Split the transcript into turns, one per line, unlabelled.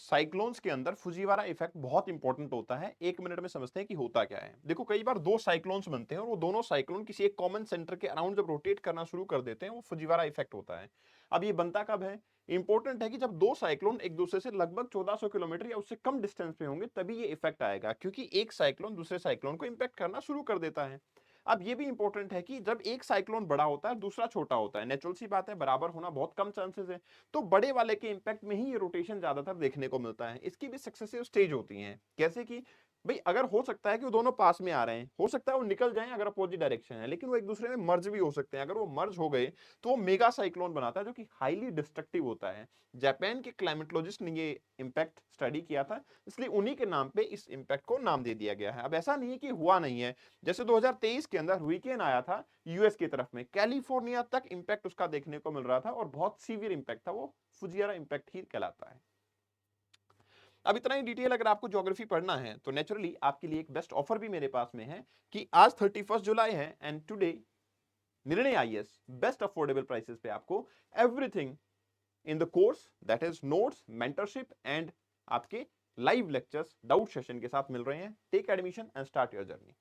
Cyclones के अंदर Fujiwara effect बहुत इंपॉर्टेंट होता है। 1 मिनट में समझते हैं कि होता क्या है। देखो, कई बार दो साइक्लोन्स बनते हैं और वो दोनों साइक्लोन किसी एक कॉमन सेंटर के अराउंड जब रोटेट करना शुरू कर देते हैं, वो फुजीवारा इफेक्ट होता है। अब ये बनता कब है? इंपॉर्टेंट है कि जब दो साइक्लोन एक दूसरे से लगभग 1400 किलोमीटर या उससे कम डिस्टेंस पे होंगे, तभी ये इफेक्ट आएगा, क्योंकि एक साइक्लोन दूसरे साइक्लोन को इंपैक्ट करना शुरू कर देता है। अब ये भी इंपॉर्टेंट है कि जब एक साइक्लोन बड़ा होता है, दूसरा छोटा होता है, नेचुरल सी बात है, बराबर होना बहुत कम चांसेस है। तो बड़े वाले के इंपैक्ट में ही ये रोटेशन ज्यादातर देखने को मिलता है। इसकी भी सक्सेसिव स्टेज होती हैं, कैसे कि भाई अगर हो सकता है कि वो दोनों पास में आ रहे हैं, हो सकता है वो निकल जाएं अगर अपोजिट डायरेक्शन है, लेकिन वो एक दूसरे में मर्ज भी हो सकते हैं। अगर वो मर्ज हो गए तो वो मेगा साइक्लोन बनाता है, जो कि हाईली डिस्ट्रक्टिव होता है। जापान के क्लाइमेटोलॉजिस्ट ने ये इंपैक्ट स्टडी किया था, इसलिए उन्हीं के नाम पे इस इंपैक्ट को नाम दे दिया गया है। अब ऐसा नहीं है कि हुआ नहीं है। जैसे 2023 के अंदर हरिकेन आया था यूएस की तरफ में, कैलिफोर्निया तक इंपैक्ट उसका देखने को मिल रहा था और बहुत सीवियर इंपैक्ट था, वो फुजियारा इंपैक्ट ही कहलाता है। अब इतना ही डिटेल अगर आपको ज्योग्राफी पढ़ना है तो नेचुरली आपके लिए एक बेस्ट ऑफर भी मेरे पास में है कि आज 31 जुलाई है and today Nirnay IAS best affordable prices पे आपको everything in the course, that is notes, mentorship and आपके लाइव लेक्चर्स डाउट सेशन के साथ मिल रहे हैं। Take admission and start your journey.